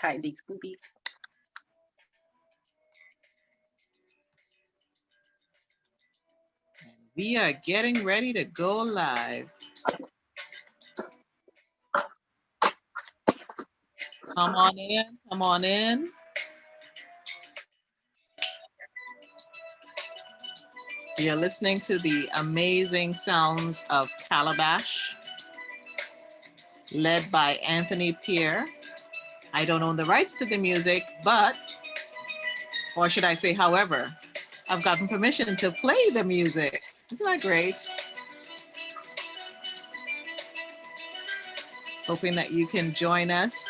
hide these boobies. We are getting ready to go live. Come on in, come on in. You're listening to the amazing sounds of Calabash, led by Anthony Pierre. I don't own the rights to the music, but, or should I say, however, I've gotten permission to play the music. Isn't that great? Hoping that you can join us.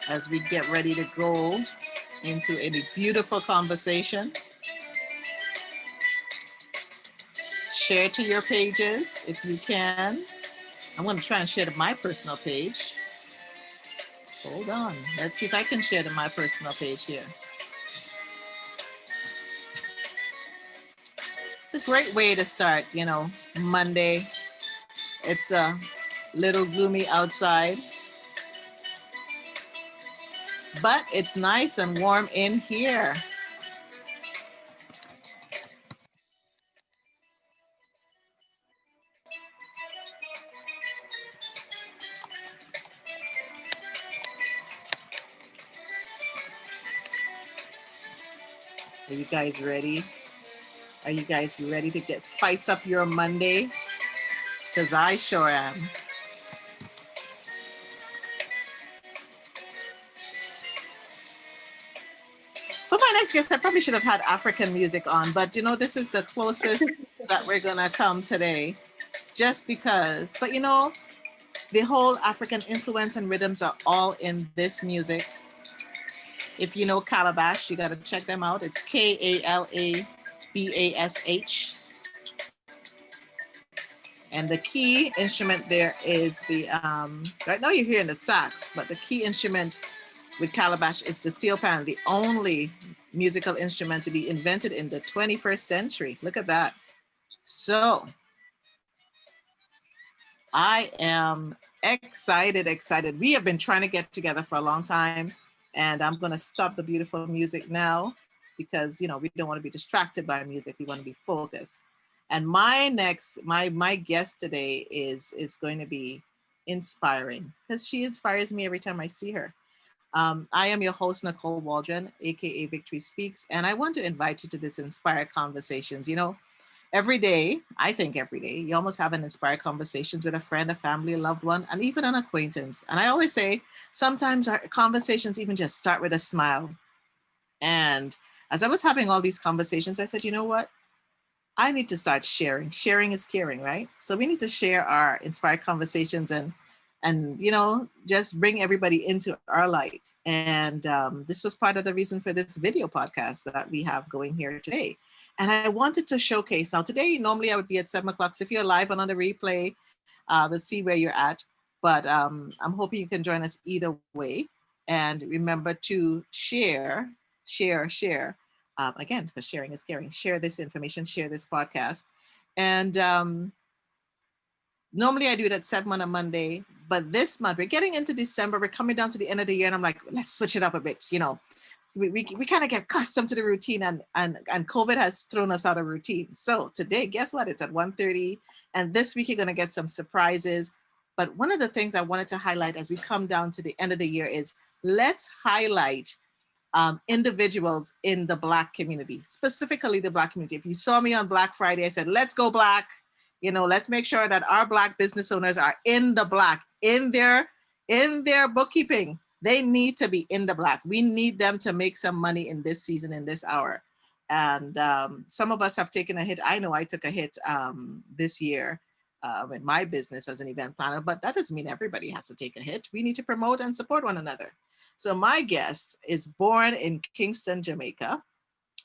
As we get ready to go into a beautiful conversation. Share to your pages if you can. I'm going to try and share to my personal page. Hold on. Let's see if I can share to my personal page here. It's a great way to start, you know, Monday. It's a little gloomy outside, but it's nice and warm in here. Are you guys ready? Are you guys ready to get spice up your Monday? Because I sure am. For my next guest, I probably should have had African music on, but you know, this is the closest that we're gonna come today, just because. But you know, the whole African influence and rhythms are all in this music. If you know Calabash, you gotta check them out. It's Kalabash. And the key instrument there is the, right now you're hearing the sax, but the key instrument with Calabash is the steel pan, the only musical instrument to be invented in the 21st century. Look at that. So I am excited. We have been trying to get together for a long time, and I'm gonna stop the beautiful music now because, you know, we don't want to be distracted by music. We want to be focused. And my guest today is going to be inspiring because she inspires me every time I see her. I am your host, Nicole Waldron, aka Victory Speaks, and I want to invite you to this Inspired Conversations. You know, every day, I think every day, you almost have an inspired conversations with a friend, a family, a loved one, and even an acquaintance. And I always say, sometimes our conversations even just start with a smile. And as I was having all these conversations, I said, you know what? I need to start sharing. Sharing is caring, right? So we need to share our inspired conversations and you know, just bring everybody into our light. And this was part of the reason for this video podcast that we have going here today. And I wanted to showcase, now today, normally I would be at 7 o'clock. So if you're live and on the replay, we'll see where you're at. But I'm hoping you can join us either way. And remember to share. Again, because sharing is caring. Share this information, share this podcast. And normally I do it at 7 on a Monday, but this month we're getting into December. We're coming down to the end of the year, and I'm like, let's switch it up a bit. You know, we kind of get accustomed to the routine, and COVID has thrown us out of routine. So today, guess what? It's at 1:30, and this week you're gonna get some surprises. But one of the things I wanted to highlight as we come down to the end of the year is let's highlight individuals in the Black community, specifically the Black community. If you saw me on Black Friday, I said, let's go Black. You know, let's make sure that our Black business owners are in the Black, in their bookkeeping. They need to be in the Black. We need them to make some money in this season, in this hour. And some of us have taken a hit. I know I took a hit this year with my business as an event planner, but that doesn't mean everybody has to take a hit. We need to promote and support one another. So my guest is born in Kingston, Jamaica.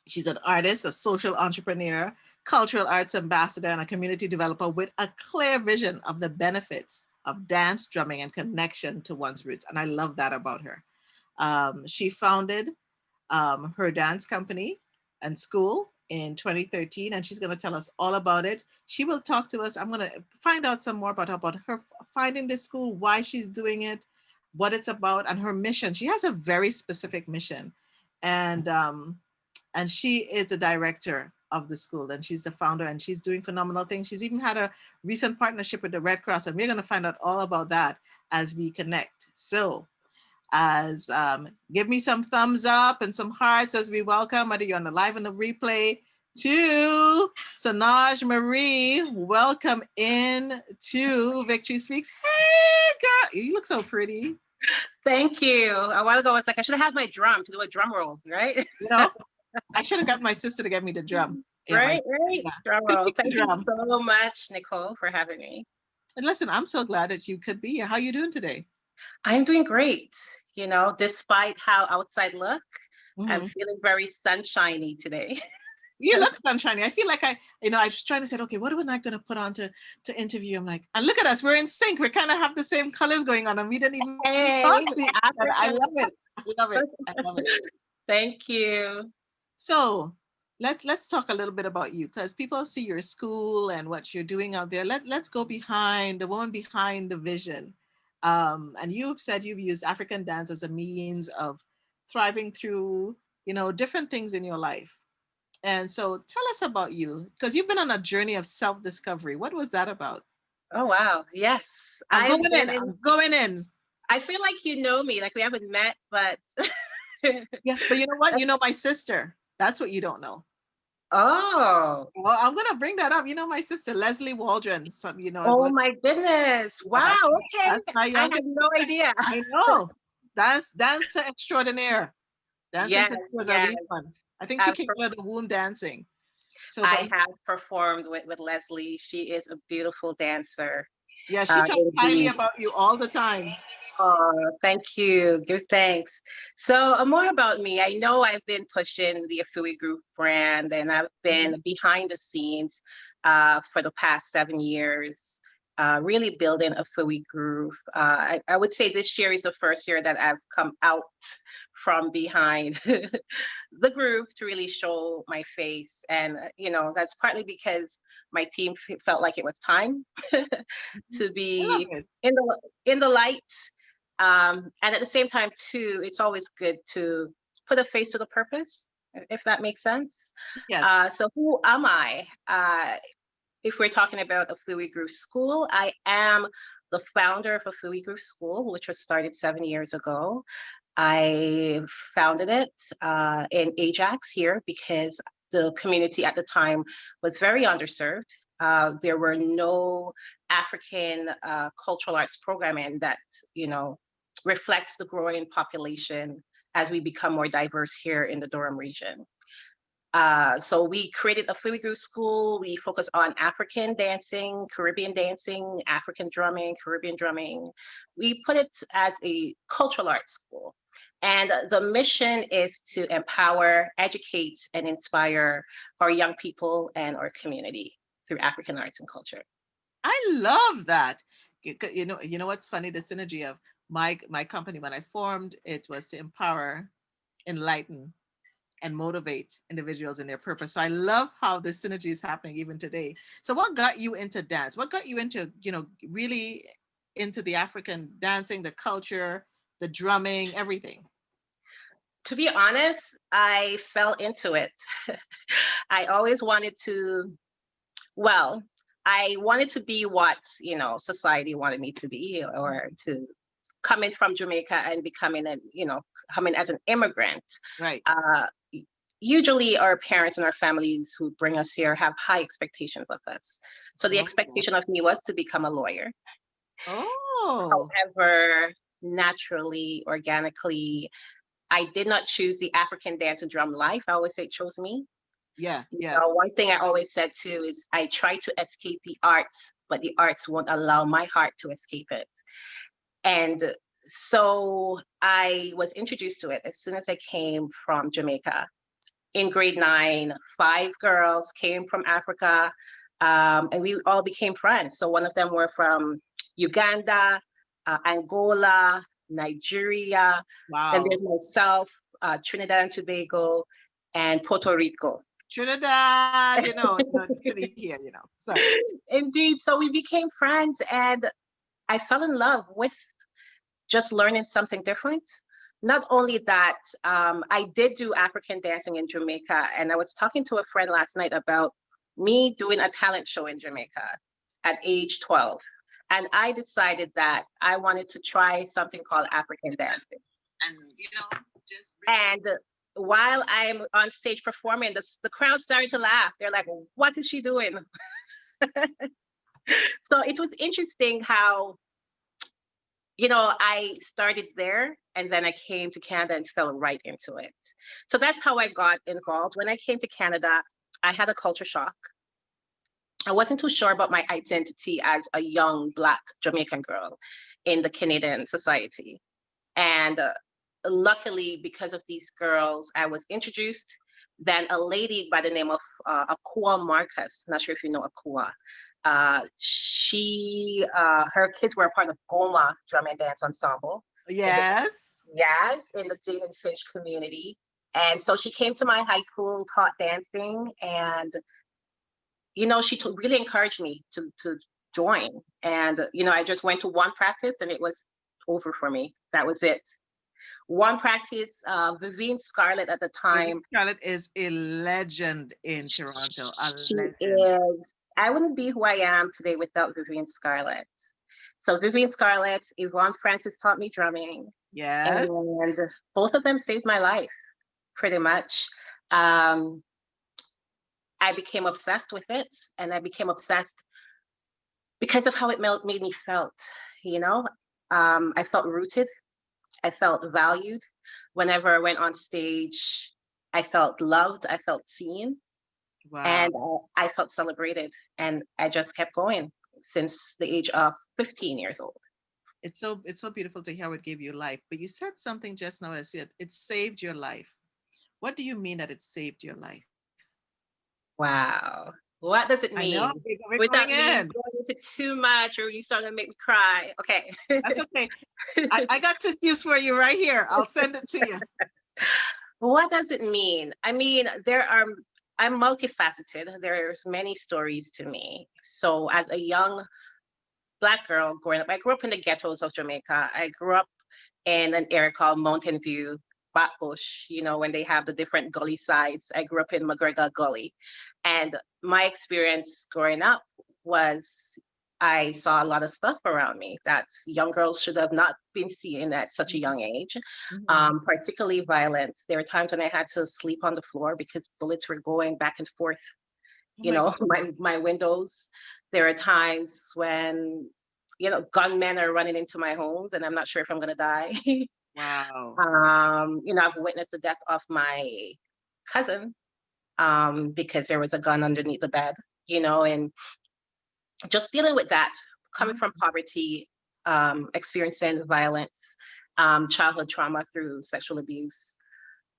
She's an artist, a social entrepreneur, cultural arts ambassador, and a community developer with a clear vision of the benefits of dance, drumming, and connection to one's roots. And I love that about her. She founded her dance company and school in 2013, and she's going to tell us all about it. She will talk to us. I'm going to find out some more about her finding this school, why she's doing it, what it's about, and her mission. She has a very specific mission, and she is the director of the school, and she's the founder, and she's doing phenomenal things. She's even had a recent partnership with the Red Cross, and we're going to find out all about that as we connect. So as give me some thumbs up and some hearts as we welcome, whether you're on the live and the replay, to Sanaaj Mirrie. Welcome in to Victory Speaks. Hey girl, you look so pretty. Thank you. A while ago I was like, I should have my drum to do a drum roll, right? You know, I should have got my sister to get me the drum. Yeah, right. yeah. Drum roll. Thank you so much, Nicole, for having me. And listen, I'm so glad that you could be here. How are you doing today? I'm doing great. You know, despite how outside look, I'm feeling very sunshiny today. You look sunshiny. I feel like I was trying to say, okay, what am I going to put on to interview? I'm like, and look at us, we're in sync. We kind of have the same colors going on, and we didn't even talk to each other. I love it. I love it. I love it. Thank you. So let's talk a little bit about you, because people see your school and what you're doing out there. Let's go behind the woman behind the vision. And you've said you've used African dance as a means of thriving through, different things in your life. And so tell us about you, because you've been on a journey of self-discovery. What was that about? Oh, wow. Yes. I'm going in. I feel like you know me, like we haven't met, but. Yeah, but you know what? You know my sister. That's what you don't know. Oh. Well, I'm going to bring that up. You know my sister, Leslie Waldron. Oh, my goodness. Wow. Okay. I have no idea. I know. Dancer extraordinaire. Dancing was a real fun. I think she came out of the womb dancing. So I have performed with Leslie. She is a beautiful dancer. Yeah, she talks highly about you all the time. Oh, thank you. Give thanks. So more about me. I know I've been pushing the Afiwi Groove brand, and I've been behind the scenes for the past 7 years, really building Afiwi Groove. I would say this year is the first year that I've come out from behind the groove to really show my face. And, that's partly because my team felt like it was time to be in the light. And at the same time, too, it's always good to put a face to the purpose, if that makes sense. Yes. So who am I? If we're talking about Afiwi Groove School, I am the founder of Afiwi Groove School, which was started 7 years ago. I founded it in Ajax here because the community at the time was very underserved. There were no African cultural arts programming that, reflects the growing population as we become more diverse here in the Durham region. So we created Afiwi Groove School. We focus on African dancing, Caribbean dancing, African drumming, Caribbean drumming. We put it as a cultural arts school. And the mission is to empower, educate, and inspire our young people and our community through African arts and culture. I love that. You know what's funny? The synergy of my company, when I formed it, was to empower, enlighten, and motivate individuals in their purpose. So I love how the synergy is happening even today. So what got you into dance? What got you into, really into the African dancing, the culture, the drumming, everything? To be honest, I fell into it. I always wanted to, I wanted to be what, society wanted me to be, or to coming from Jamaica and becoming coming as an immigrant. Right. Usually our parents and our families who bring us here have high expectations of us. So the expectation of me was to become a lawyer. Oh. However, naturally, organically, I did not choose the African dance and drum life. I always say it chose me. Yeah. One thing I always said too is I try to escape the arts, but the arts won't allow my heart to escape it. And so I was introduced to it as soon as I came from Jamaica. In grade 9, 5 girls came from Africa, and we all became friends. So one of them were from Uganda, Angola, Nigeria. Wow. Then there's myself, Trinidad and Tobago, and Puerto Rico. Trinidad, it's pretty here, Sorry. Indeed. So we became friends, and I fell in love with just learning something different. Not only that, I did do African dancing in Jamaica, and I was talking to a friend last night about me doing a talent show in Jamaica at age 12. And I decided that I wanted to try something called African dancing. And, just And while I'm on stage performing, the crowd started to laugh. They're like, what is she doing? So it was interesting how, I started there and then I came to Canada and fell right into it. So that's how I got involved. When I came to Canada, I had a culture shock. I wasn't too sure about my identity as a young Black Jamaican girl in the Canadian society. And luckily, because of these girls, I was introduced. Then a lady by the name of Akua Marcus, not sure if you know Akua. Her kids were a part of Goma Drum and Dance Ensemble. Yes. Yes, in the Jane and Finch community. And so she came to my high school, taught dancing, and she really encouraged me to join. And I just went to one practice, and it was over for me. That was it. One practice, Vivienne Scarlett at the time. Scarlett is a legend in Toronto. She legend. is. I wouldn't be who I am today without Vivienne Scarlett. So Vivienne Scarlett, Yvonne Francis taught me drumming. Yes. And both of them saved my life, pretty much. I became obsessed with it, and I became obsessed because of how it made me felt. I felt rooted. I felt valued. Whenever I went on stage, I felt loved. I felt seen. Wow. And I felt celebrated. And I just kept going since the age of 15 years old. It's so beautiful to hear how it gave you life. But you said something just now. I said it saved your life. What do you mean that it saved your life? Wow. What does it mean? I know. Without me going into too much, or you starting to make me cry. Okay. That's okay. I got tissues for you right here. I'll send it to you. What does it mean? I mean, I'm multifaceted. There's many stories to me. So as a young Black girl growing up, I grew up in the ghettos of Jamaica. I grew up in an area called Mountain View, Backbush, when they have the different gully sides. I grew up in McGregor Gully. And my experience growing up was I saw a lot of stuff around me that young girls should have not been seeing at such a young age, particularly violence. There were times when I had to sleep on the floor because bullets were going back and forth, my windows. There are times when, gunmen are running into my homes and I'm not sure if I'm going to die. Wow. I've witnessed the death of my cousin because there was a gun underneath the bed, and just dealing with that, coming from poverty, experiencing violence, childhood trauma through sexual abuse,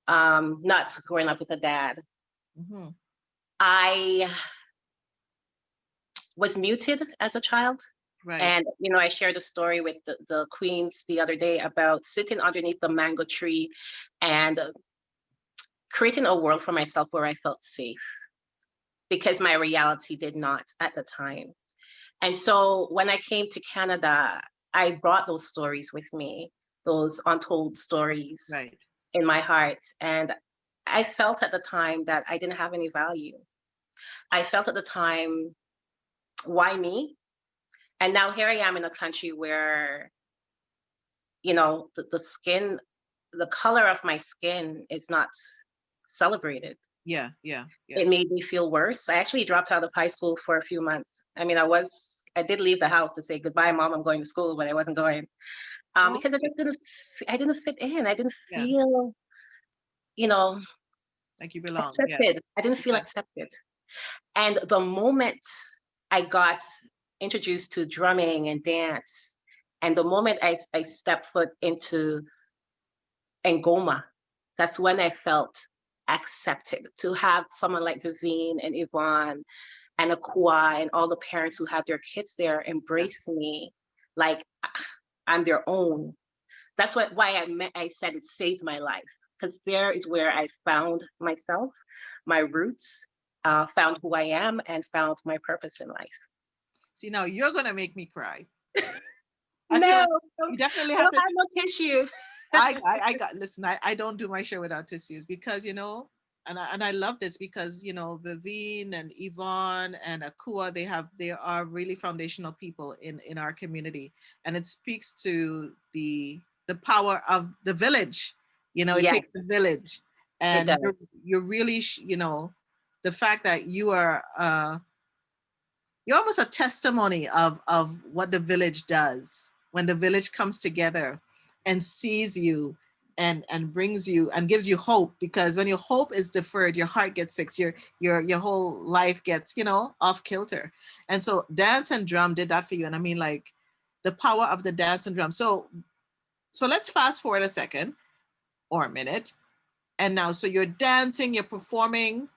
not growing up with a dad. I was muted as a child. Right. And, I shared a story with the queens the other day about sitting underneath the mango tree and creating a world for myself where I felt safe because my reality did not at the time. And so when I came to Canada, I brought those stories with me, those untold stories in my heart. And I felt at the time that I didn't have any value. I felt at the time, why me? And now here I am in a country where, the skin, the color of my skin is not celebrated. Yeah. It made me feel worse. I actually dropped out of high school for a few months. I mean, I did leave the house to say goodbye, Mom, I'm going to school, but I wasn't going because I didn't fit in. I didn't feel, like you belong. Accepted. I didn't feel accepted. And the moment I got introduced to drumming and dance, and the moment I stepped foot into Ngoma, that's when I felt accepted. To have someone like Vivienne and Yvonne and Akua and all the parents who had their kids there embrace me like I'm their own. That's why I said it saved my life. because there is where I found myself, my roots, found who I am, and found my purpose in life. See, now you're gonna make me cry. I feel No, like we definitely I have don't to. have no tissue. I got listen. I don't do my show without tissues because and I love this because Vivine and Yvonne and Akua, they are really foundational people in our community, and it speaks to the power of the village. It Yes, takes the village, it and does. you're really the fact that you're almost a testimony of what the village does when the village comes together and sees you and brings you and gives you hope, because when your hope is deferred, your heart gets sick, your whole life gets off kilter. And so dance and drum did that for you. And I mean, like, the power of the dance and drum. So let's fast forward a second or a minute. And now, so you're dancing, you're performing,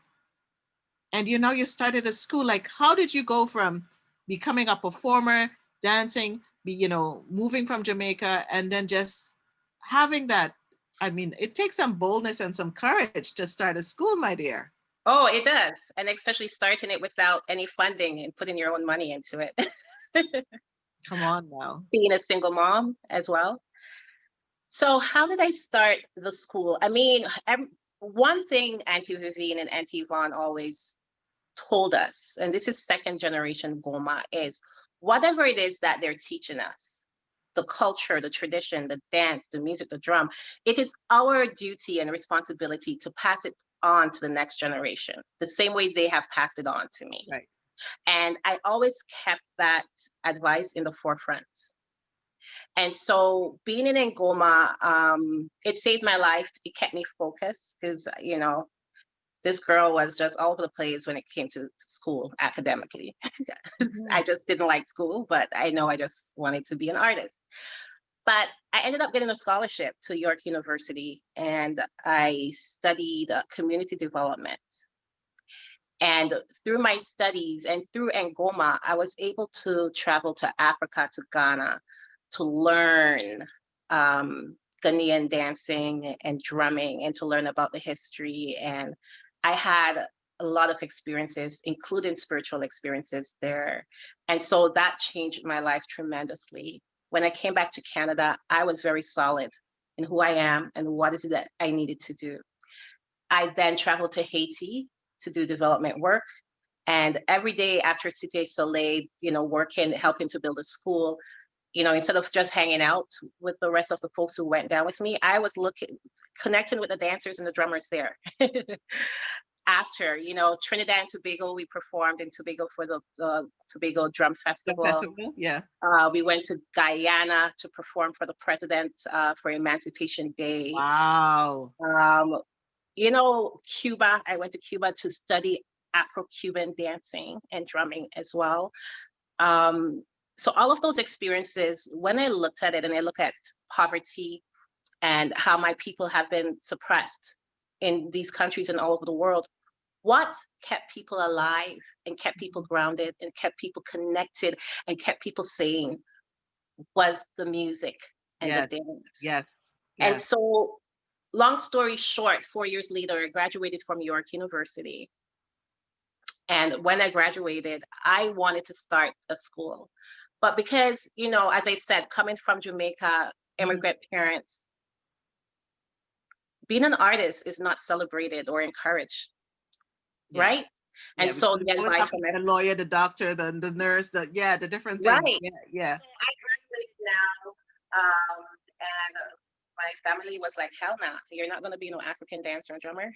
and you started a school. Like, how did you go from becoming a performer, dancing, moving from Jamaica, and then just having that? I mean, it takes some boldness and some courage to start a school, my dear. Oh, it does. And especially starting it without any funding and putting your own money into it. Come on now. Being a single mom as well. So how did I start the school? I mean, one thing Auntie Vivian and Auntie Yvonne always told us, and this is second generation Goma, is whatever it is that they're teaching us, the culture, the tradition, the dance, the music, the drum, it is our duty and responsibility to pass it on to the next generation, the same way they have passed it on to me. Right. And I always kept that advice in the forefront. And so being in Ngoma, it saved my life. It kept me focused because, this girl was just all over the place when it came to school academically. Mhm. I just didn't like school, but I know I just wanted to be an artist. But I ended up getting a scholarship to York University, and I studied community development. And through my studies and through Ngoma, I was able to travel to Africa, to Ghana, to learn Ghanaian dancing and drumming and to learn about the history. And I had a lot of experiences, including spiritual experiences there. And so that changed my life tremendously. When I came back to Canada, I was very solid in who I am and what is it that I needed to do. I then traveled to Haiti to do development work. And every day after Cité Soleil, working, helping to build a school, instead of just hanging out with the rest of the folks who went down with me, I was connecting with the dancers and the drummers there. After, Trinidad and Tobago, we performed in Tobago for the Tobago Drum The Festival. festival, yeah. We went to Guyana to perform for the president for Emancipation Day. Wow. Um, Cuba, I went to Cuba to study Afro-Cuban dancing and drumming as well. Um, so all of those experiences, when I looked at it and I look at poverty and how my people have been suppressed in these countries and all over the world, what kept people alive and kept people grounded and kept people connected and kept people sane was the music and the Yes. dance. Yes. And Yes. so, long story short, 4 years later, I graduated from York University. And when I graduated, I wanted to start a school. But because, as I said, coming from Jamaica, Mhm. immigrant parents, being an artist is not celebrated or encouraged, Yeah. right? And Yeah, so because you the always advice have to from be the lawyer, the doctor, the nurse, the different things. right. Yeah, yeah. So I graduated now, and my family was like, hell no, you're not going to be no African dancer and drummer.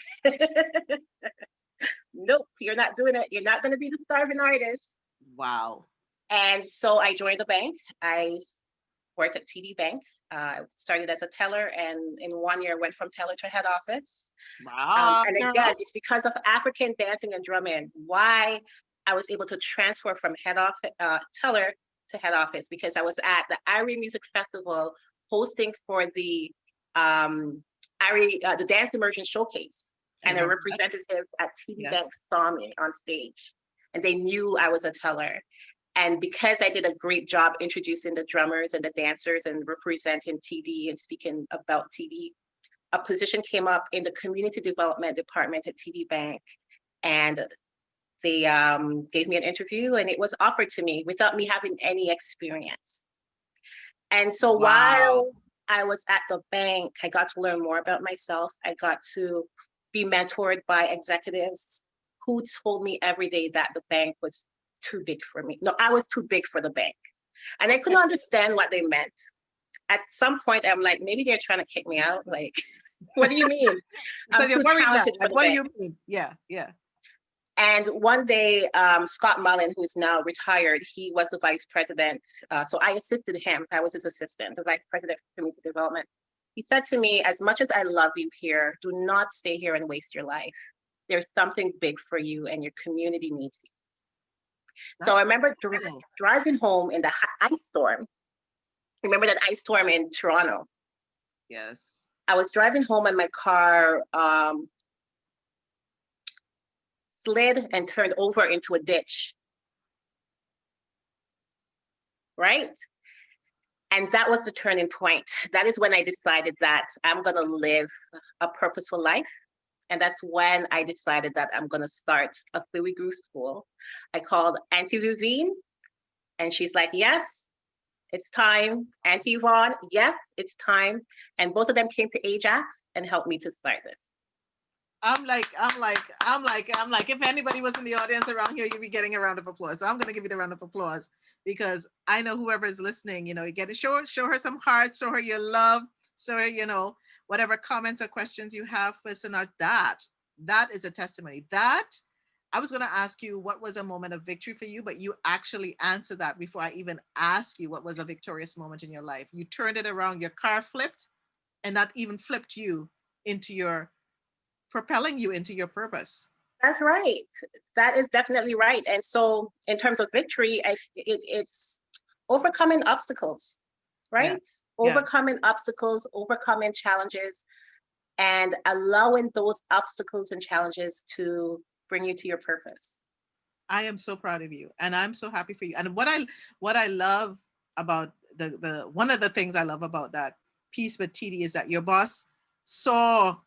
Nope, you're not doing it. You're not going to be the starving artist. Wow. And so I joined the bank. I worked at TD Bank. Started as a teller, and in 1 year went from teller to head office. Wow, And again, girl. it's because of African dancing and drumming why I was able to transfer from head office teller to head office, because I was at the Irie Music Festival hosting for the the Dance Immersion Showcase, I and a remember that. representative at TD Yeah. Bank saw me on stage, and they knew I was a teller. And because I did a great job introducing the drummers and the dancers and representing TD and speaking about TD, a position came up in the community development department at TD Bank, and they gave me an interview, and it was offered to me without me having any experience. And so Wow. while I was at the bank, I got to learn more about myself. I got to be mentored by executives who told me every day that the bank was too big for me. No, I was too big for the bank. And I couldn't understand what they meant. At some point, I'm like, maybe they're trying to kick me out. Like, what do you mean? I'm Because you're too worried now. talented for Like, the what do bank. you mean? Yeah, yeah. And one day, Scott Mullen, who's now retired, he was the vice president. So I assisted him. I was his assistant, the vice president for community development. He said to me, as much as I love you here, do not stay here and waste your life. There's something big for you and your community needs you. So I remember Cool. driving home in the ice storm. Remember that ice storm in Toronto? Yes. I was driving home and my car slid and turned over into a ditch, right? And that was the turning point. That is when I decided that I'm going to live a purposeful life. And that's when I decided that I'm going to start a Afiwi Groove School. I called Auntie Vivienne, and she's like, yes, it's time. Auntie Yvonne, yes, it's time. And both of them came to Ajax and helped me to start this. I'm like, if anybody was in the audience around here, you'd be getting a round of applause. So I'm going to give you the round of applause because I know whoever is listening, you know, you get to show her some hearts, show her your love, show her, you know, whatever comments or questions you have for Sanaaj. That is a testimony. That I was going to ask you what was a moment of victory for you, but you actually answered that before I even asked you what was a victorious moment in your life. You turned it around, your car flipped, and that even flipped you into your propelling you into your purpose. That's right. That is definitely right. And so in terms of victory, it's overcoming obstacles, right? Yeah. Overcoming obstacles, overcoming challenges, and allowing those obstacles and challenges to bring you to your purpose. I am so proud of you, and I'm so happy for you. And what I love about the one of the things I love about that piece with TD is that your boss saw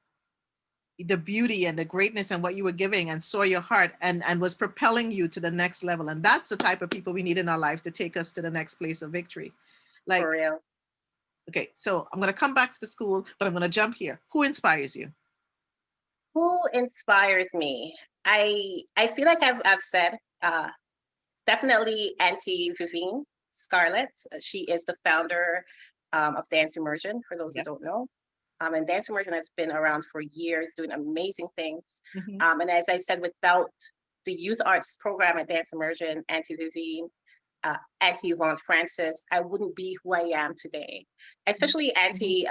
the beauty and the greatness and what you were giving and saw your heart and was propelling you to the next level. And that's the type of people we need in our life to take us to the next place of victory. Like, for real. Okay, so I'm going to come back to the school, but I'm going to jump here. Who inspires you? Who inspires me? I feel like I've said definitely Auntie Vivienne Scarlett. She is the founder of Dance Immersion, for those who don't know. And Dance Immersion has been around for years doing amazing things. And as I said, without the youth arts program at Dance Immersion, Auntie Vivienne, Auntie Yvonne Francis, I wouldn't be who I am today. Especially Auntie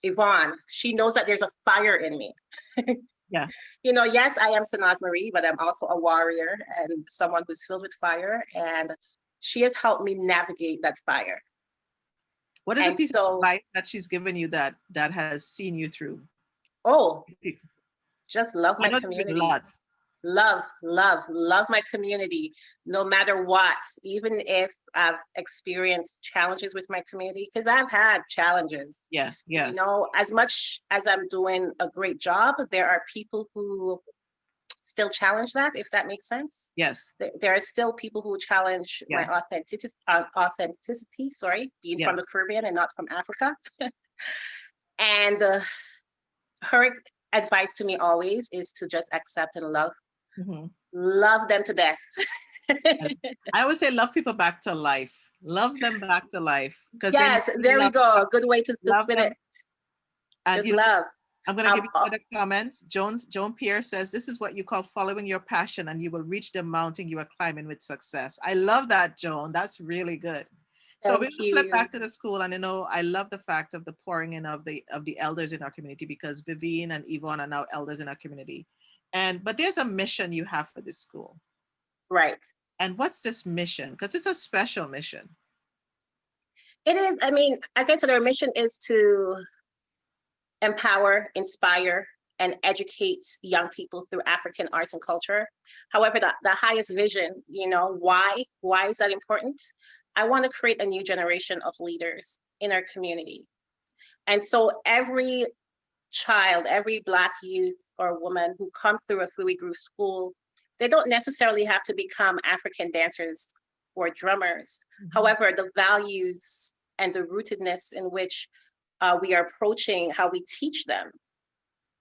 Yvonne, she knows that there's a fire in me. Yeah. You know, yes, I am Sanaaj Mirrie, but I'm also a warrior and someone who's filled with fire. And she has helped me navigate that fire. What is a piece of advice that she's given you that has seen you through? Oh, just love my I know community. lots. Love my community, no matter what, even if I've experienced challenges with my community, because I've had challenges. Yeah, yes. You know, as much as I'm doing a great job, there are people who still challenge that, if that makes sense. Yes. There are still people who challenge my authenticity, being from the Caribbean and not from Africa. And her advice to me always is to just accept and love. Love them to death. I always say love people back to life. Love them back to life. Yes, there we go. A good way to spin it. And just love. I'm going to give you other comments. Joan Pierre says, this is what you call following your passion and you will reach the mountain you are climbing with success. I love that, Joan. That's really good. So we're going to flip back to the school. And I love the fact of the pouring in of the elders in our community, because Vivienne and Yvonne are now elders in our community. But there's a mission you have for this school. Right. And what's this mission? Because it's a special mission. It is. I mean, as I said, our mission is to empower, inspire, and educate young people through African arts and culture. However, the highest vision, why is that important? I want to create a new generation of leaders in our community. And so every child, every Black youth or woman who comes through Afiwi Groove School, they don't necessarily have to become African dancers or drummers. However, the values and the rootedness in which we are approaching how we teach them,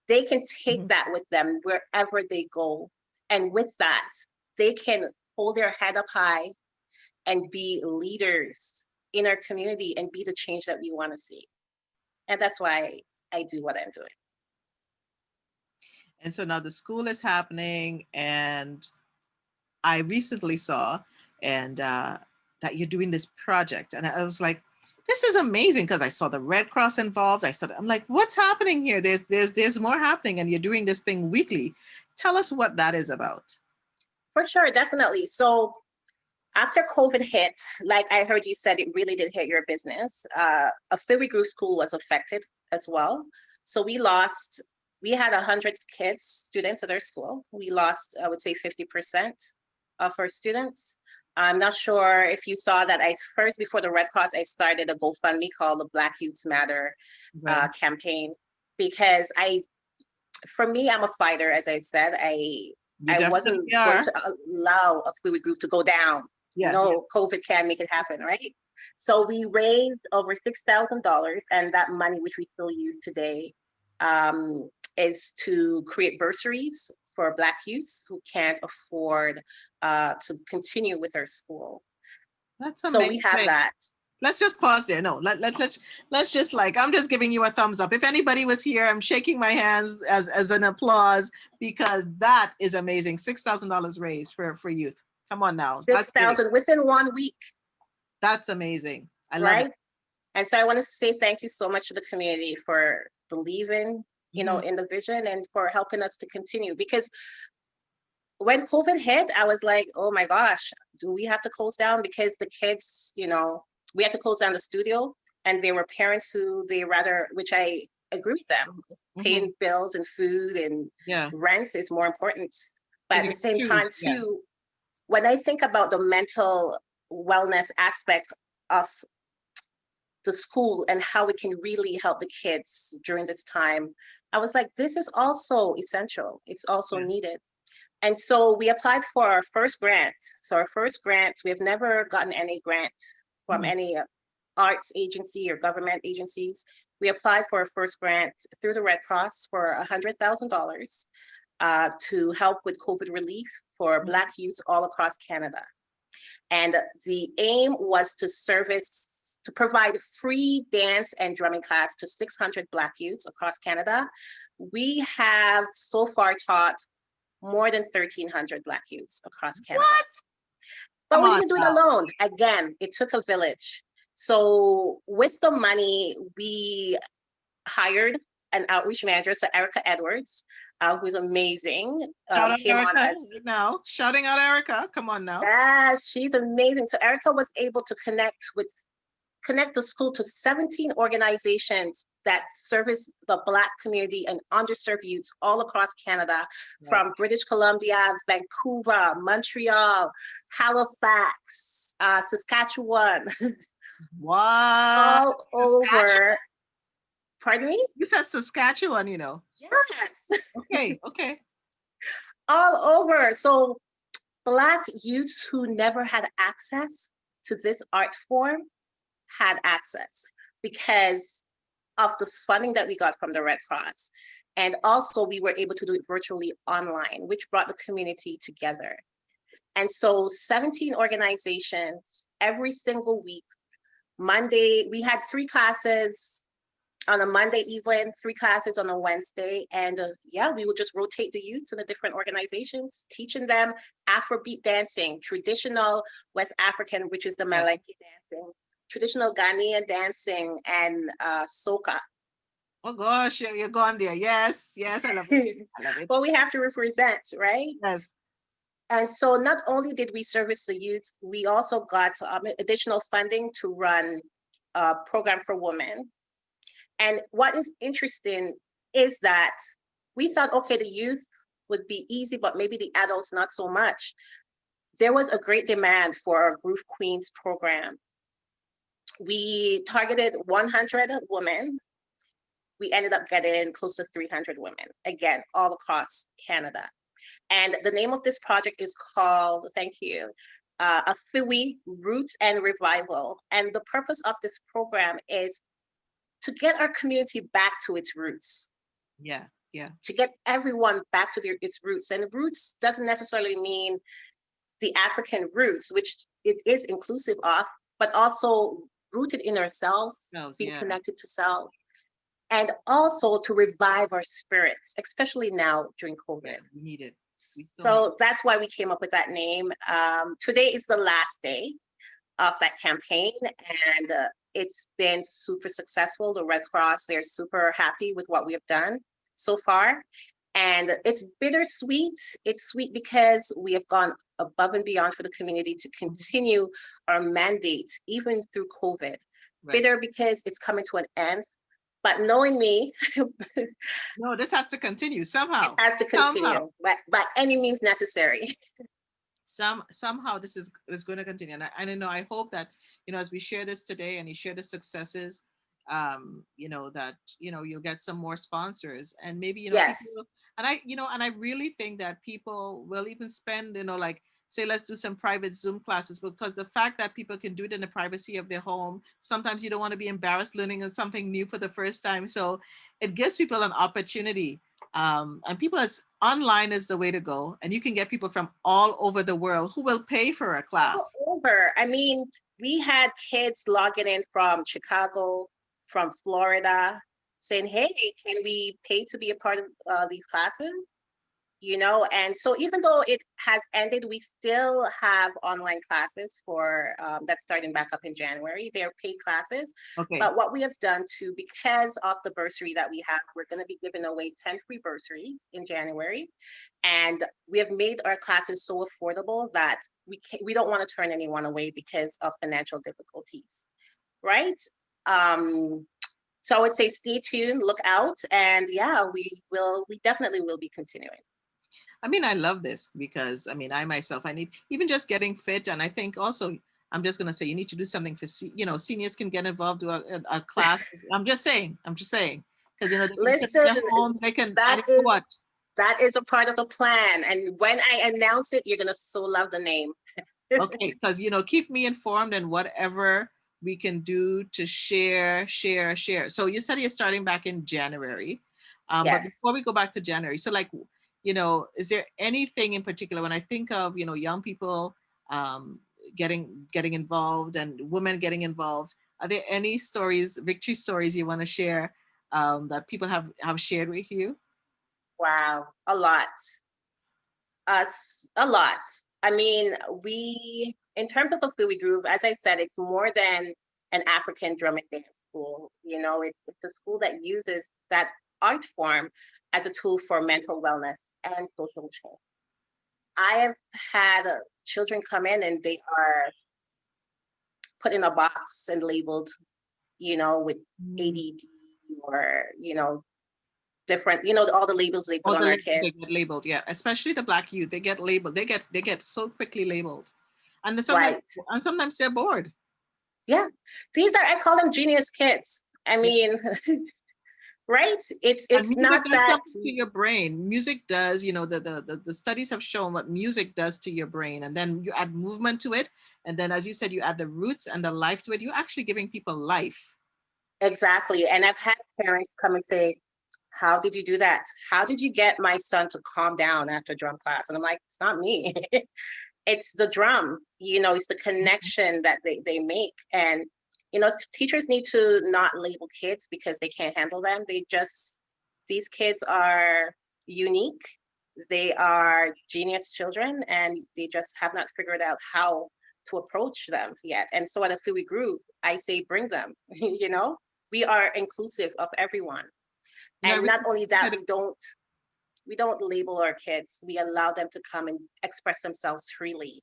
they can take that with them wherever they go. And with that, they can hold their head up high and be leaders in our community and be the change that we want to see. And that's why I do what I'm doing. And so now the school is happening, and I recently saw and that you're doing this project, and I was like, this is amazing, because I saw the Red Cross involved. I'm like, what's happening here? There's more happening, and you're doing this thing weekly. Tell us what that is about. For sure, definitely. So after COVID hit, like I heard you said, it really did hit your business. Afiwi Groove School was affected as well. So we had 100 kids, students at our school. We lost, I would say 50% of our students. I'm not sure if you saw that before the Red Cross, I started a GoFundMe called the Black Youths Matter campaign, because for me, I'm a fighter, as I said. I wasn't going to allow Afiwi Groove to go down. COVID can't make it happen, right? So we raised over $6,000, and that money, which we still use today, is to create bursaries for Black youths who can't afford to continue with our school. That's amazing. So we have that. Let's just pause there. No, let's just, like, I'm just giving you a thumbs up. If anybody was here, I'm shaking my hands as an applause, because that is amazing. $6,000 raised for youth. Come on now. 6,000 within 1 week. That's amazing. I love it. And so I want to say thank you so much to the community for believing, in the vision, and for helping us to continue. Because when COVID hit, I was like, oh my gosh, do we have to close down? Because the kids, we had to close down the studio, and there were parents who which I agree with them, paying bills and food and rent is more important. But at the same time too, when I think about the mental wellness aspect of the school and how it can really help the kids during this time, I was like, this is also essential. It's also needed. And so we applied for our first grant. So our first grant, we have never gotten any grant from any arts agency or government agencies. We applied for our first grant through the Red Cross for $100,000 to help with COVID relief for Black youths all across Canada. And the aim was to provide free dance and drumming class to 600 Black youths across Canada. We have so far taught more than 1,300 Black youths across Canada. What? But we didn't do it alone. Again, it took a village. So with the money, we hired an outreach manager, so Erica Edwards, who's amazing. Shouting out Erica. Come on now. Yes, she's amazing. So Erica was able to connect the school to 17 organizations that service the Black community and underserved youths all across Canada, from British Columbia, Vancouver, Montreal, Halifax, Saskatchewan. Wow. All over. Pardon me? You said Saskatchewan, Yes. Okay. All over. So Black youths who never had access to this art form had access because of the funding that we got from the Red Cross. And also we were able to do it virtually online, which brought the community together. And so 17 organizations every single week. Monday, we had 3 classes on a Monday evening, 3 classes on a Wednesday. And we would just rotate the youths in the different organizations, teaching them Afrobeat dancing, traditional West African, which is the Malenke dancing, traditional Ghanaian dancing, and soca. Oh gosh, you're gone there. Yes, I love it. Well, we have to represent, right? Yes. And so not only did we service the youth, we also got additional funding to run a program for women. And what is interesting is that we thought, okay, the youth would be easy, but maybe the adults not so much. There was a great demand for our Groove Queens program. We targeted 100 women, we ended up getting close to 300 women, again, all across Canada. And the name of this project is called, thank you, Afiwi Roots and Revival. And the purpose of this program is to get our community back to its roots. Yeah, yeah. To get everyone back to its roots. And roots doesn't necessarily mean the African roots, which it is inclusive of, but also rooted in ourselves, being connected to self, and also to revive our spirits, especially now during COVID. Yeah, we need it. So that's why we came up with that name. Today is the last day of that campaign, and it's been super successful. The Red Cross, they're super happy with what we have done so far. And it's bittersweet. It's sweet because we have gone above and beyond for the community to continue our mandate, even through COVID. Right. Bitter because it's coming to an end. But knowing me, no, this has to continue somehow. It has to continue, by any means necessary. Somehow this is going to continue, and I hope that as we share this today and you share the successes, that you'll get some more sponsors, and maybe yes. people, and I really think that people will even spend like, say, let's do some private Zoom classes, because the fact that people can do it in the privacy of their home, sometimes you don't want to be embarrassed learning something new for the first time. So it gives people an opportunity. And people, online is the way to go. And you can get people from all over the world who will pay for a class. All over. I mean, we had kids logging in from Chicago, from Florida, saying, hey, can we pay to be a part of these classes? And so even though it has ended, we still have online classes for that's starting back up in January. They're paid classes. Okay. But what we have done too, because of the bursary that we have, we're going to be giving away 10 free bursaries in January. And we have made our classes so affordable that we don't want to turn anyone away because of financial difficulties, right? So I would say stay tuned, look out, and yeah, we definitely will be continuing. I mean, I love this because I myself, I need even just getting fit. And I think also, I'm just going to say, you need to do something for, seniors can get involved with a class. I'm just saying, because, they can listen, sit in their homes, they can, that is a part of the plan. And when I announce it, you're going to so love the name. Okay. Because, keep me informed and whatever we can do to share. So you said you're starting back in January. Yes. But before we go back to January, so like, is there anything in particular when I think of, young people getting involved and women getting involved? Are there any stories, victory stories you want to share that people have shared with you? Wow, a lot. A lot. I mean, in terms of Afiwi Groove, as I said, it's more than an African drum and dance school. It's a school that uses that art form as a tool for mental wellness and social change. I have had children come in and they are put in a box and labeled, with ADD or, different, all the labels they put on our kids. They get labeled, yeah. Especially the Black youth, they get labeled. They get so quickly labeled, and sometimes they're bored. Yeah, I call them genius kids. I mean, right? It's not that to your brain. Music does, the studies have shown what music does to your brain, and then you add movement to it, and then, as you said, you add the roots and the life to it. You're actually giving people life. Exactly. And I've had parents come and say, how did you do that? How did you get my son to calm down after drum class? And I'm like, it's not me. It's the drum, it's the connection that they make. And teachers need to not label kids because they can't handle them. These kids are unique. They are genius children, and they just have not figured out how to approach them yet. And so at Afiwi Groove, I say, bring them, we are inclusive of everyone. And not only that, we don't label our kids. We allow them to come and express themselves freely.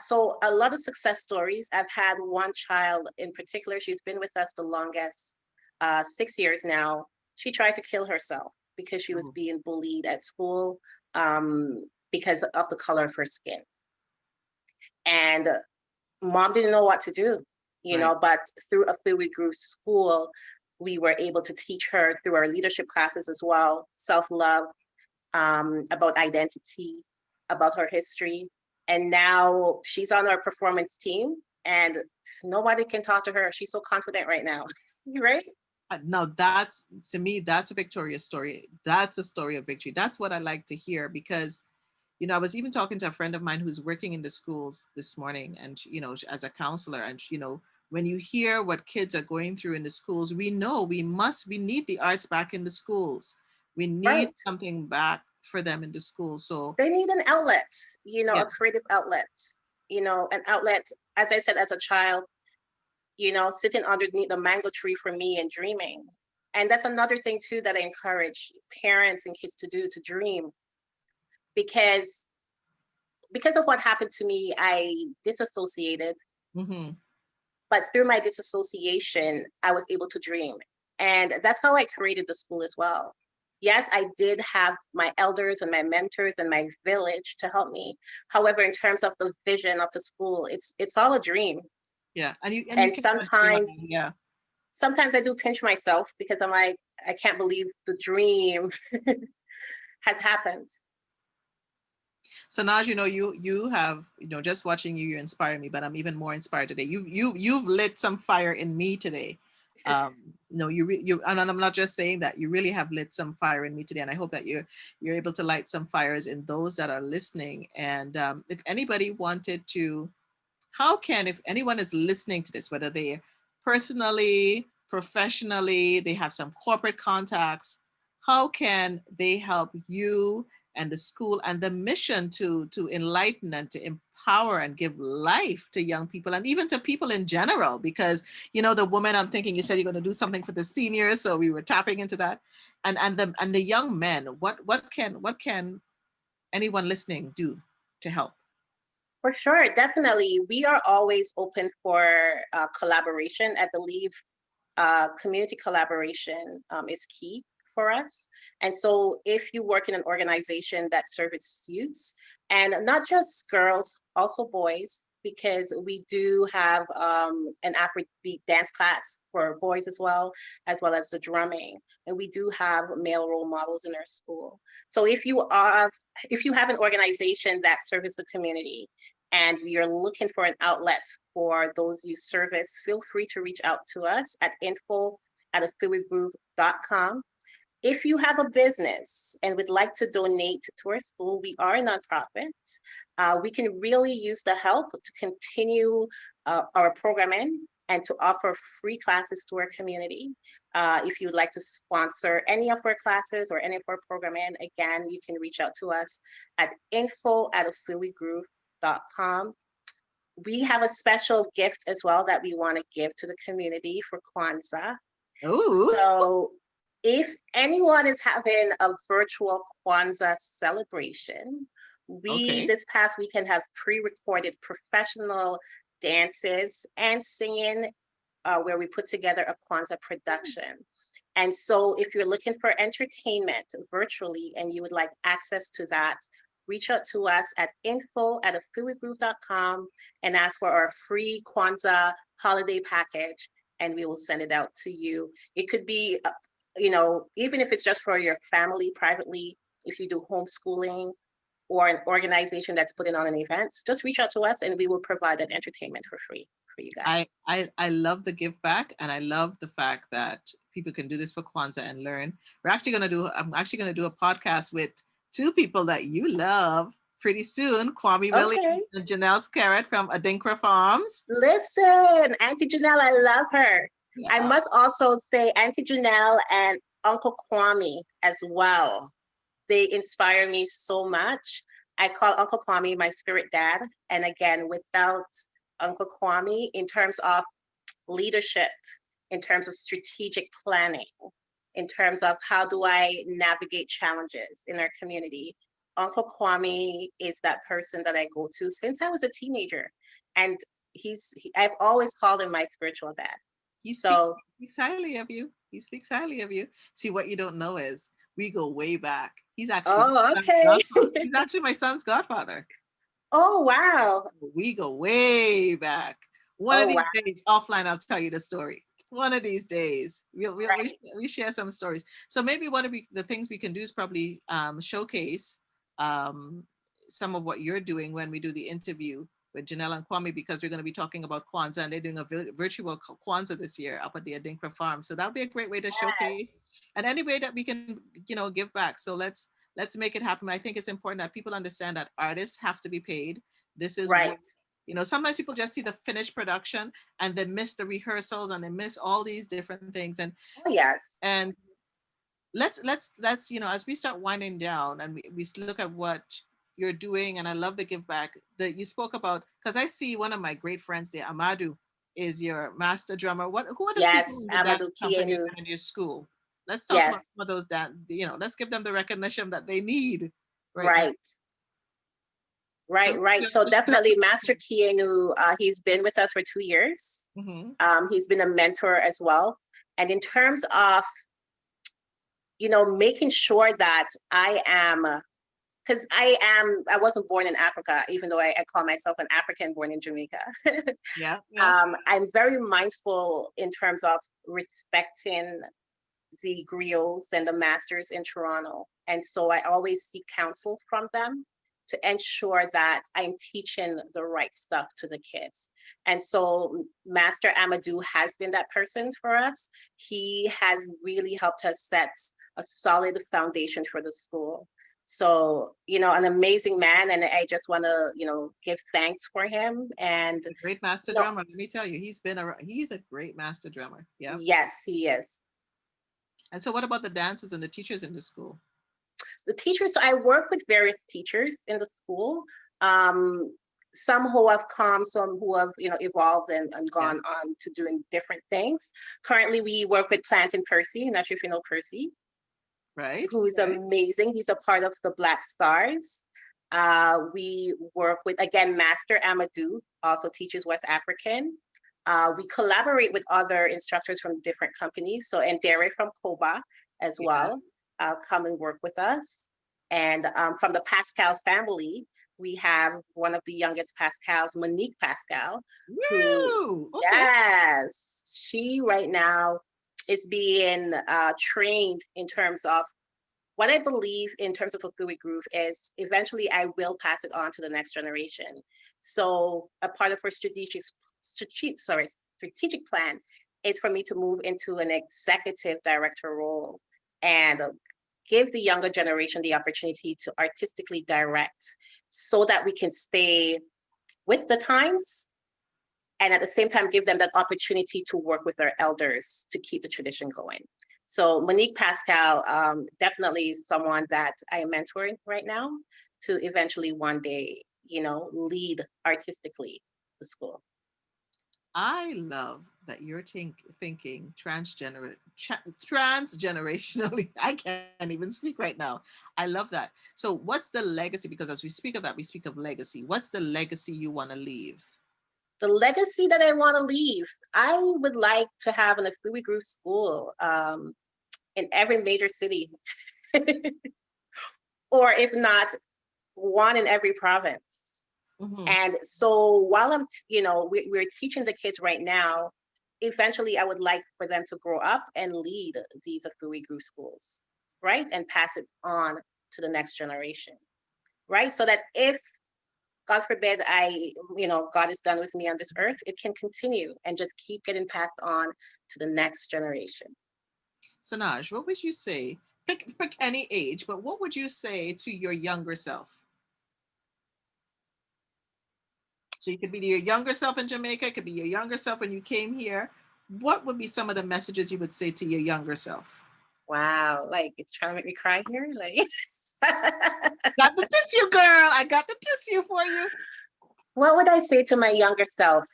So a lot of success stories. I've had one child in particular, she's been with us the longest, 6 years now. She tried to kill herself because she was being bullied at school because of the color of her skin. And mom didn't know what to do, but through Afiwi Groove School, We were able to teach her through our leadership classes as well, self-love, about identity, about her history. And now she's on our performance team and nobody can talk to her. She's so confident right now, right? No, that's, to me, that's a victorious story. That's a story of victory. That's what I like to hear, because I was even talking to a friend of mine who's working in the schools this morning, and as a counselor, and when you hear what kids are going through in the schools, we know we need the arts back in the schools. We need Right. something back for them in the schools. So They need an outlet, yeah, a creative outlet, an outlet, as I said, as a child, sitting underneath the mango tree for me and dreaming. And that's another thing too that I encourage parents and kids to do, to dream, because of what happened to me, I disassociated, hmm but through my disassociation, I was able to dream. And that's how I created the school as well. Yes, I did have my elders and my mentors and my village to help me. However, in terms of the vision of the school, it's all a dream. yeah, and you And cannot give up. Yeah. sometimes I do pinch myself because I'm like, I can't believe the dream has happened. Sanaaj, you have, just watching you, you inspire me, but I'm even more inspired today. You've lit some fire in me today. And I'm not just saying that, you really have lit some fire in me today, and I hope that you're able to light some fires in those that are listening. And if anybody wanted to, if anyone is listening to this, whether they personally, professionally, they have some corporate contacts, how can they help you and the school and the mission to enlighten and to empower and give life to young people and even to people in general? Because the woman, I'm thinking, you said you're going to do something for the seniors, so we were tapping into that, and the young men. What can anyone listening do to help? For sure, definitely. We are always open for collaboration. I believe community collaboration is key for us. And so if you work in an organization that serves youths, and not just girls, also boys, because we do have an Afrobeat dance class for boys as well as the drumming. And we do have male role models in our school. So if you have an organization that serves the community and you're looking for an outlet for those you service, feel free to reach out to us at info@afiwigroove.com. If you have a business and would like to donate to our school, we are a nonprofit. We can really use the help to continue our programming and to offer free classes to our community. If you'd like to sponsor any of our classes or any of our programming, again, you can reach out to us at info@afiwigroove.com. We have a special gift as well that we want to give to the community for Kwanzaa. Oh, So if anyone is having a virtual Kwanzaa celebration, we okay. this past weekend have pre-recorded professional dances and singing where we put together a Kwanzaa production. And so if you're looking for entertainment virtually and you would like access to that, reach out to us at info@afiwigroove.com and ask for our free Kwanzaa holiday package, and we will send it out to you. It could be, even if it's just for your family privately, if you do homeschooling or an organization that's putting on an event, just reach out to us and we will provide that entertainment for free for you I, guys. I love the give back, and I love the fact that people can do this for Kwanzaa and learn. I'm actually gonna do a podcast with two people that you love pretty soon, Kwame Okay. Williams and Janelle Scarrett from Adinkra Farms. Listen, Auntie Janelle, I love her. I Yeah. must also say Auntie Janelle and Uncle Kwame as well. They inspire me so much. I call Uncle Kwame my spirit dad. And again, without Uncle Kwame, in terms of leadership, in terms of strategic planning, in terms of how do I navigate challenges in our community, Uncle Kwame is that person that I go to since I was a teenager. And I've always called him my spiritual dad. He speaks, So, he speaks highly of you. He speaks highly of you. See, what you don't know is we go way back. He's actually oh, my son's okay. godfather. He's actually my son's godfather. Oh, wow. We go way back. One of Oh, these wow. days, offline, I'll tell you the story. One of these days, Right, we share some stories. So maybe one of the things we can do is probably showcase um, some of what you're doing when we do the interview with Janelle and Kwame, because we're going to be talking about Kwanzaa, and they're doing a virtual Kwanzaa this year up at the Adinkra farm. So that'll be a great way to showcase, yes, and any way that we can, give back. So let's make it happen. I think it's important that people understand that artists have to be paid. This is right. what, sometimes people just see the finished production and they miss the rehearsals and they miss all these different things. Oh, yes, And let's as we start winding down and we look at what you're doing, and I love the give back that you spoke about, because I see one of my great friends there, Amadou, is your master drummer. Who are the people yes, in the dance Amadou company Kienu. and in your school? Let's talk about Yes, some of those that, let's give them the recognition that they need right now. right, So right. So definitely Master Kienu, he's been with us for 2 years. Mhm. He's been a mentor as well. And in terms of, making sure that I am, because I wasn't born in Africa, even though I call myself an African born in Jamaica. Yeah, yeah. I'm very mindful in terms of respecting the griots and the masters in Toronto. And so I always seek counsel from them to ensure that I'm teaching the right stuff to the kids. And so Master Amadou has been that person for us. He has really helped us set a solid foundation for the school. So, an amazing man. And I just want to, give thanks for him. And, A great master you know, drummer. Let me tell you, he's a great master drummer. Yeah. yes, he is. And so what about the dancers and the teachers in the school? The teachers, I work with various teachers in the school. Um, some who have come, some who have, evolved and Yeah. gone on to doing different things. Currently, we work with Plantin Percy, not sure if you know Percy, Right. who is Right. amazing. He's a part of the Black Stars. We work with, again, Master Amadou, also teaches West African. We collaborate with other instructors from different companies. So, and Dere from Koba as Yeah. well, come and work with us. And from the Pascal family, we have one of the youngest Pascals, Monique Pascal, who, Woo! Okay. yes, she right now is being trained in terms of what I believe in terms of Afiwi Groove is eventually I will pass it on to the next generation. So a part of our strategic plan is for me to move into an executive director role and give the younger generation the opportunity to artistically direct so that we can stay with the times and at the same time give them that opportunity to work with their elders to keep the tradition going. So Monique Pascal, definitely someone that I am mentoring right now to eventually one day, lead artistically the school. I love that you're thinking transgenerationally. I can't even speak right now. I love that. So what's the legacy? Because as we speak of that, we speak of legacy. What's the legacy you want to leave? The legacy that I want to leave, I would like to have an Afiwi Groove School in every major city, or if not, one in every province. Mhm. And so while we're teaching the kids right now, eventually I would like for them to grow up and lead these Afiwi Groove schools, right? And pass it on to the next generation, right? So that if, God forbid, God is done with me on this earth, it can continue and just keep getting passed on to the next generation. Sanaj, what would you say? Pick any age, but what would you say to your younger self? So you could be your younger self in Jamaica, it could be your younger self when you came here. What would be some of the messages you would say to your younger self? Wow, like it's trying to make me cry here. Like, Got to diss you, girl. I got to diss you for you. what would I say to my younger self?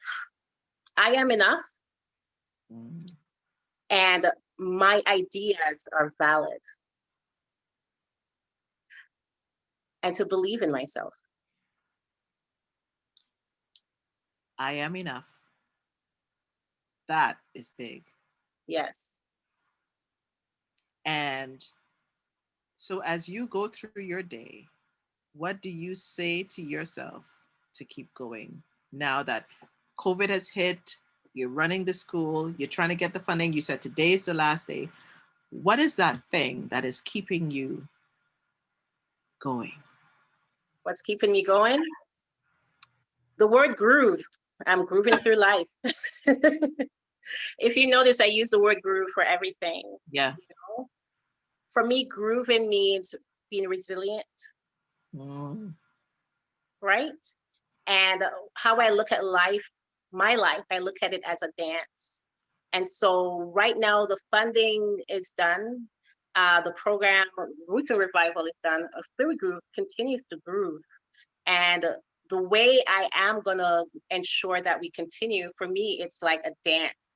I am enough. Mm. And my ideas are valid, and to believe in myself. I am enough. That is big. Yes. And so as you go through your day, what do you say to yourself to keep going now that COVID has hit? you're running the school, you're trying to get the funding. You said today's the last day. What is that thing that is keeping you going? What's keeping me going? The word groove. I'm grooving through life. If you notice, I use the word groove for everything. Yeah. You know? For me, grooving means being resilient, Mm. right? And how I look at life, my life, I look at it as a dance. And so right now the funding is done. The program, Roots and Revival, is done. Afiwi Groove continues to groove. And the way I am gonna ensure that we continue, for me, it's like a dance.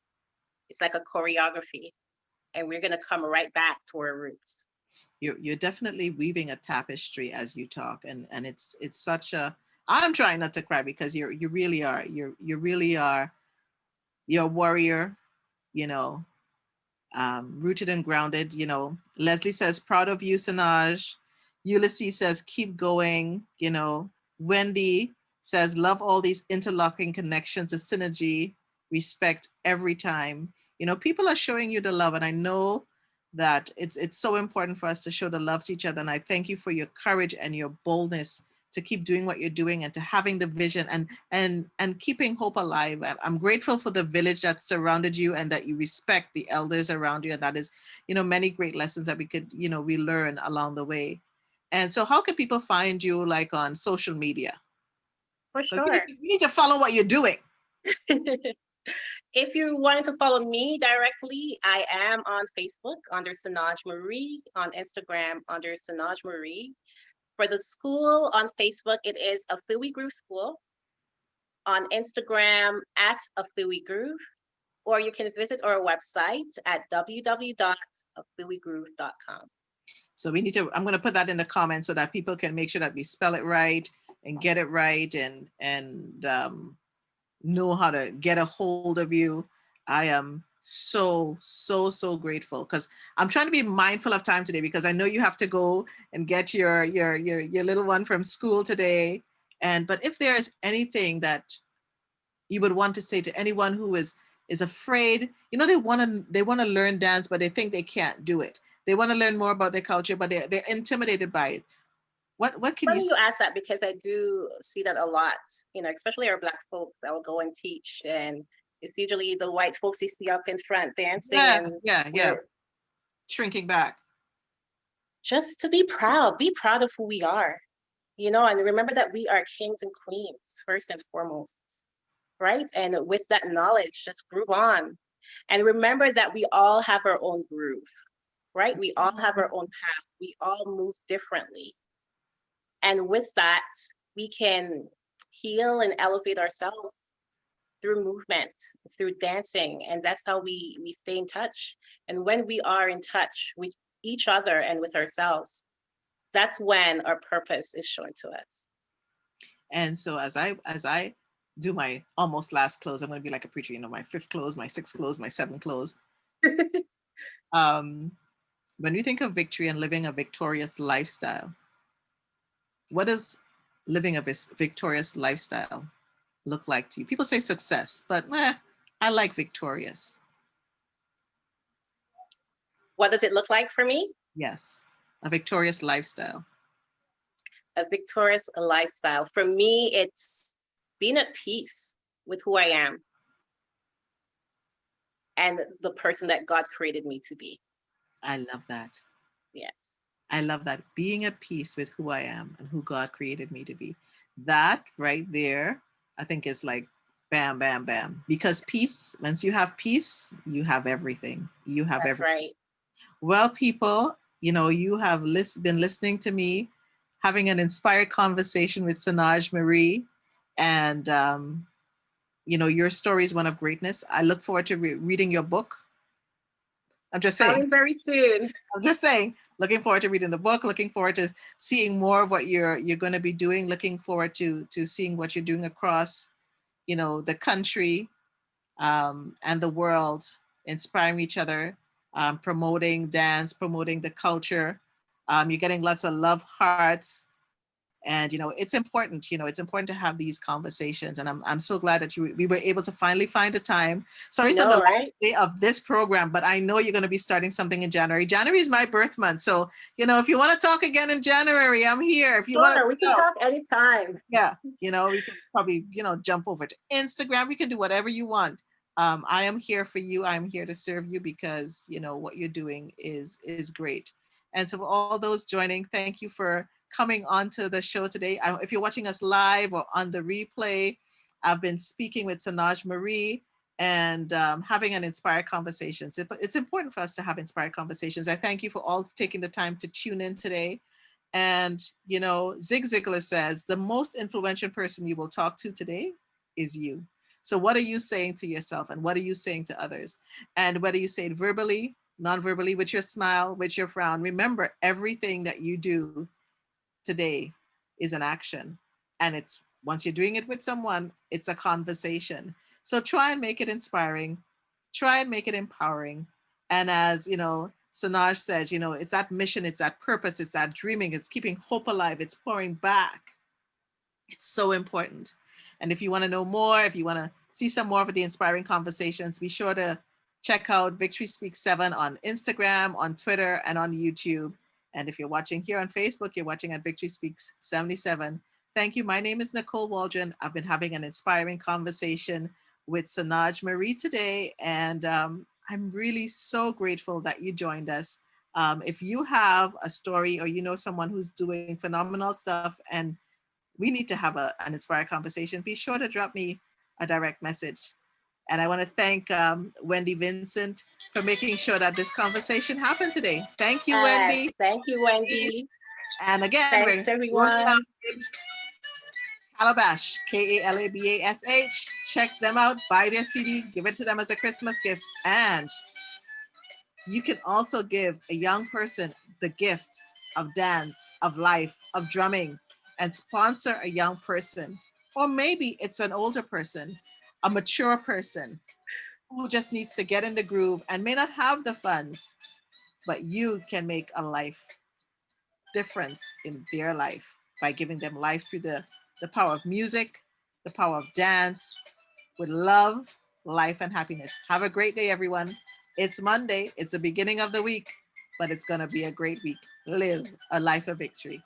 It's like a choreography. And we're gonna come right back to our roots. You're definitely weaving a tapestry as you talk, and it's such a. I'm trying not to cry because you really are. You really are. You're a warrior, you know, rooted and grounded. You know, Leslie says, proud of you, Sanaaj. Ulysses says, keep going. You know, Wendy says, love all these interlocking connections, the synergy, respect every time. You know, people are showing you the love, and I know that it's so important for us to show the love to each other. And I thank you for your courage and your boldness to keep doing what you're doing and to having the vision and keeping hope alive. I'm grateful for the village that surrounded you and that you respect the elders around you. And that is, you know, many great lessons that we could, you know, we learn along the way. And so how can people find you like on social media? For Because sure. we need to follow what you're doing. If you wanted to follow me directly, I am on Facebook under Sanaaj Mirrie, on Instagram under Sanaaj Mirrie. For the school on Facebook, it is Afiwi Groove School. On Instagram at Afiwi Groove, or you can visit our website at www.afiwigroove.com. So we need to, I'm going to put that in the comments so that people can make sure that we spell it right and get it right and know how to get a hold of you. I am so grateful because I'm trying to be mindful of time today because I know you have to go and get your little one from school today. And but if there's anything that you would want to say to anyone who is afraid, you know, they want to learn dance, but they think they can't do it. They want to learn more about their culture, but they're intimidated by it. What can you Funny say? you ask that because I do see that a lot, you know, especially our Black folks. I will go and teach, and it's usually the white folks you see up in front dancing, Yeah, and yeah. we're Shrinking back. just to be proud of who we are, you know, and remember that we are kings and queens first and foremost, right? And with that knowledge, just groove on. And remember that we all have our own groove, right? We all have our own path. We all move differently. And with that, we can heal and elevate ourselves through movement, through dancing. And that's how we stay in touch. And when we are in touch with each other and with ourselves, that's when our purpose is shown to us. And so as I do my almost last close, I'm going to be like a preacher, you know, my fifth close, my sixth close, my seventh close. Um, when you think of victory and living a victorious lifestyle, what does living a victorious lifestyle look like to you? People say success, but I like victorious. What does it look like for me? Yes, a victorious lifestyle. A victorious lifestyle. For me, it's being at peace with who I am and the person that God created me to be. I love that. Yes. I love that. Being at peace with who I am and who God created me to be. That right there, I think is like bam, bam, bam. Because peace, once you have peace, you have everything. You have That's everything. right. Well, people, you know, you have been listening to me having an inspired conversation with Sanaaj Mirrie. And, you know, your story is one of greatness. I look forward to reading your book. I'm just saying. Coming very soon. I'm just saying, looking forward to reading the book, looking forward to seeing more of what you're going to be doing, looking forward to seeing what you're doing across, you know, the country and the world, inspiring each other, promoting dance, promoting the culture. You're getting lots of love hearts. And it's important. It's important to have these conversations. And I'm so glad that we were able to finally find a time. Sorry, it's the No, last right? day of this program, but I know you're going to be starting something in January. January is my birth month, so if you want to talk again in January, I'm here. If you want Sure, we can to, talk anytime. yeah, we can probably jump over to Instagram. We can do whatever you want. I am here for you. I'm here to serve you because what you're doing is great. And so for all those joining, thank you for coming onto the show today. If you're watching us live or on the replay, I've been speaking with Sanaaj Mirrie and having an inspired conversations. It's important for us to have inspired conversations. I thank you for all taking the time to tune in today. And, Zig Ziglar says, the most influential person you will talk to today is you. So what are you saying to yourself and what are you saying to others? And whether you say it verbally, non-verbally, with your smile, with your frown, remember everything that you do today is an action. And it's once you're doing it with someone, it's a conversation. So try and make it inspiring, try and make it empowering. And as Sanaj says, it's that mission, it's that purpose, it's that dreaming, it's keeping hope alive, it's pouring back. It's so important. And if you want to know more, if you want to see some more of the inspiring conversations, be sure to check out Victory Speaks 7 on Instagram, on Twitter, and on YouTube. And if you're watching here on Facebook, you're watching at Victory Speaks 77. Thank you. My name is Nicole Waldron. I've been having an inspiring conversation with Sanaaj Mirrie today. And I'm really so grateful that you joined us. If you have a story or someone who's doing phenomenal stuff and we need to have an inspired conversation, be sure to drop me a direct message. And I want to thank Wendy Vincent for making sure that this conversation happened today. Thank you, Yes, Wendy. thank you, Wendy. And again, Thanks, we're working on everyone. Calabash, Kalabash. Check them out, buy their CD, give it to them as a Christmas gift. And you can also give a young person the gift of dance, of life, of drumming, and sponsor a young person. Or maybe it's an older person, a mature person who just needs to get in the groove and may not have the funds, but you can make a life difference in their life by giving them life through the power of music, the power of dance, with love, life, and happiness. Have a great day, everyone. It's Monday. It's the beginning of the week, but it's going to be a great week. Live a life of victory.